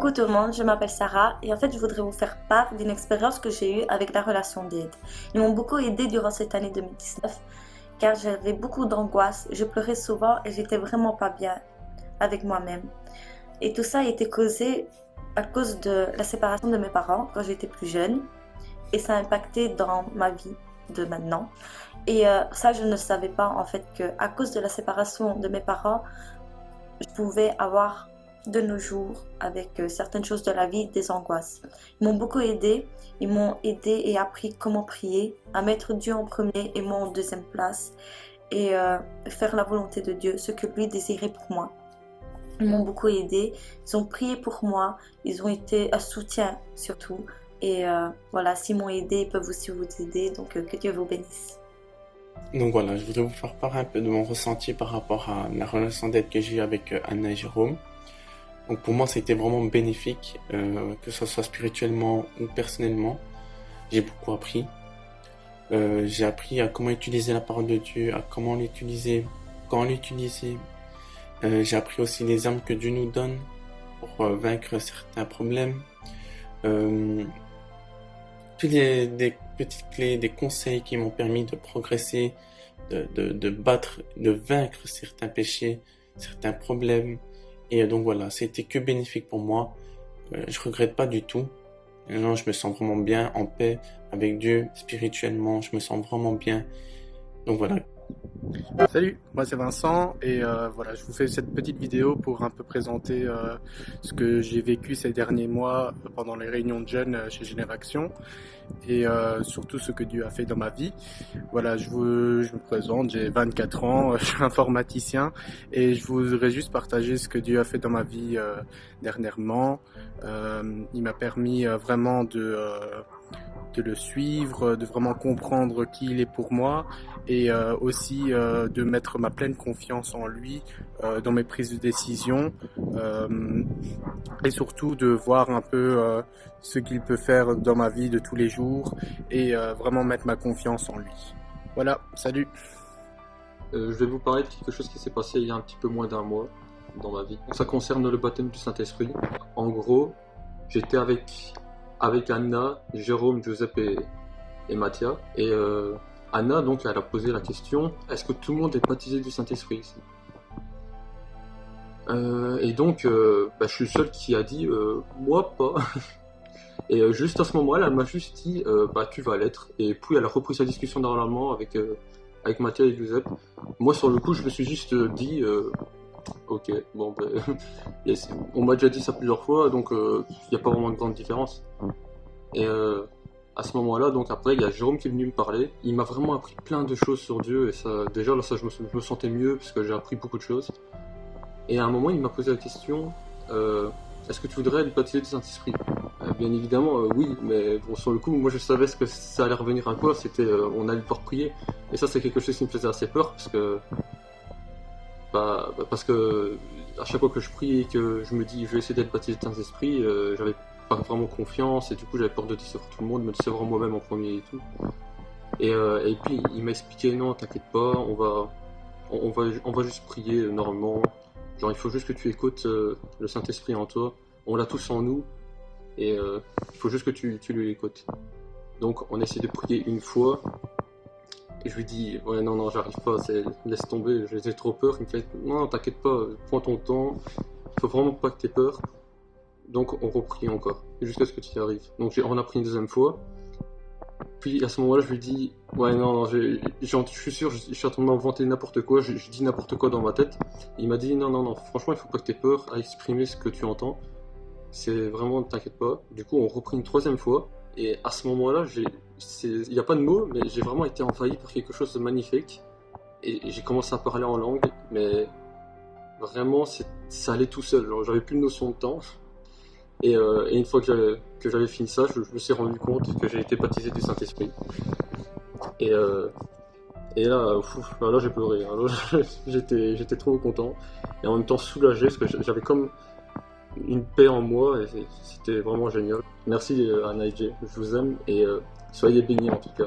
Coucou tout le monde, je m'appelle Sarah et en fait je voudrais vous faire part d'une expérience que j'ai eue avec la relation d'aide. Ils m'ont beaucoup aidé durant cette année 2019 car j'avais beaucoup d'angoisse, je pleurais souvent et j'étais vraiment pas bien avec moi-même. Et tout ça a été causé à cause de la séparation de mes parents quand j'étais plus jeune et ça a impacté dans ma vie de maintenant. Et ça je ne savais pas en fait que à cause de la séparation de mes parents, je pouvais avoir de nos jours, avec certaines choses de la vie, des angoisses. Ils m'ont beaucoup aidé, ils m'ont aidé et appris comment prier, à mettre Dieu en premier et moi en deuxième place, et faire la volonté de Dieu, ce que lui désirait pour moi. Ils m'ont beaucoup aidé, ils ont prié pour moi, ils ont été un soutien surtout, et voilà, s'ils m'ont aidé, ils peuvent aussi vous aider, donc que Dieu vous bénisse. Donc voilà, je voudrais vous faire part un peu de mon ressenti par rapport à la relation d'aide que j'ai eue avec Anna et Jérôme. Donc pour moi, ça a été vraiment bénéfique, que ce soit spirituellement ou personnellement. J'ai beaucoup appris. J'ai appris à comment utiliser la parole de Dieu, à comment l'utiliser, quand l'utiliser. J'ai appris aussi les armes que Dieu nous donne pour vaincre certains problèmes. Puis des petites clés, des conseils qui m'ont permis de progresser, de battre, de vaincre certains péchés, certains problèmes. Et donc voilà, c'était que bénéfique pour moi. Je regrette pas du tout. Non, je me sens vraiment bien, en paix avec Dieu, spirituellement, je me sens vraiment bien. Donc voilà. Salut, moi c'est Vincent et voilà, je vous fais cette petite vidéo pour un peu présenter ce que j'ai vécu ces derniers mois pendant les réunions de jeunes chez Génération et surtout ce que Dieu a fait dans ma vie. Voilà, je me présente, j'ai 24 ans, je suis informaticien et je voudrais juste partager ce que Dieu a fait dans ma vie dernièrement. Il m'a permis vraiment de le suivre, de vraiment comprendre qui il est pour moi et aussi de mettre ma pleine confiance en lui dans mes prises de décision et surtout de voir un peu ce qu'il peut faire dans ma vie de tous les jours et vraiment mettre ma confiance en lui. Voilà, salut. Je vais vous parler de quelque chose qui s'est passé il y a un petit peu moins d'un mois dans ma vie. Ça concerne le baptême du Saint-Esprit. En gros, j'étais avec Anna, Jérôme, Giuseppe et Mathia. Et Anna, donc, elle a posé la question, est-ce que tout le monde est baptisé du Saint-Esprit ici? Et donc, je suis le seul qui a dit, moi pas. Et juste à ce moment-là, elle m'a juste dit, tu vas l'être. Et puis elle a repris sa discussion normalement avec Mathia et Giuseppe. Moi, sur le coup, je me suis juste dit, ok, bon, yes. On m'a déjà dit ça plusieurs fois, donc il n'y a pas vraiment de grande différence. Et à ce moment-là, donc après, il y a Jérôme qui est venu me parler. Il m'a vraiment appris plein de choses sur Dieu, et ça, déjà là, ça, je me sentais mieux parce que j'ai appris beaucoup de choses. Et à un moment, il m'a posé la question, est-ce que tu voudrais être baptisé du Saint-Esprit? Bien évidemment, oui, mais bon, sur le coup, moi je savais ce que ça allait revenir à quoi. C'était, on allait devoir prier, et ça, c'est quelque chose qui me faisait assez peur parce que à chaque fois que je prie et que je me dis je vais essayer d'être baptisé du Saint-Esprit, j'avais pas vraiment confiance et du coup j'avais peur de décevoir tout le monde, me décevoir moi-même en premier et tout. Et puis il m'a expliqué non, t'inquiète pas, on va juste prier normalement. Genre il faut juste que tu écoutes le Saint-Esprit en toi. On l'a tous en nous et il faut juste que tu lui écoutes. Donc on essaie de prier une fois. Et je lui dis, ouais, non, j'arrive pas, laisse tomber, j'ai trop peur. Il me fait, non, t'inquiète pas, prends ton temps, il faut vraiment pas que t'aies peur. Donc on reprie encore, jusqu'à ce que tu y arrives. Donc on a pris une deuxième fois. Puis à ce moment-là, je lui dis, ouais, non, je suis sûr, je suis en train de m'inventer n'importe quoi, je dis n'importe quoi dans ma tête. Il m'a dit, non, franchement, il faut pas que t'aies peur à exprimer ce que tu entends. C'est vraiment, t'inquiète pas. Du coup, on reprit une troisième fois. Et à ce moment-là, il n'y a pas de mots, mais j'ai vraiment été envahi par quelque chose de magnifique. Et j'ai commencé à parler en langue, mais vraiment, ça allait tout seul. Genre, j'avais plus de notion de temps. Et une fois que j'avais fini ça, je me suis rendu compte que j'ai été baptisé du Saint-Esprit. Et là, là j'ai pleuré. Alors, j'étais trop content. Et en même temps soulagé, parce que j'avais comme une paix en moi, et c'était vraiment génial. Merci Anna et Jay, je vous aime, et soyez bénis en tout cas.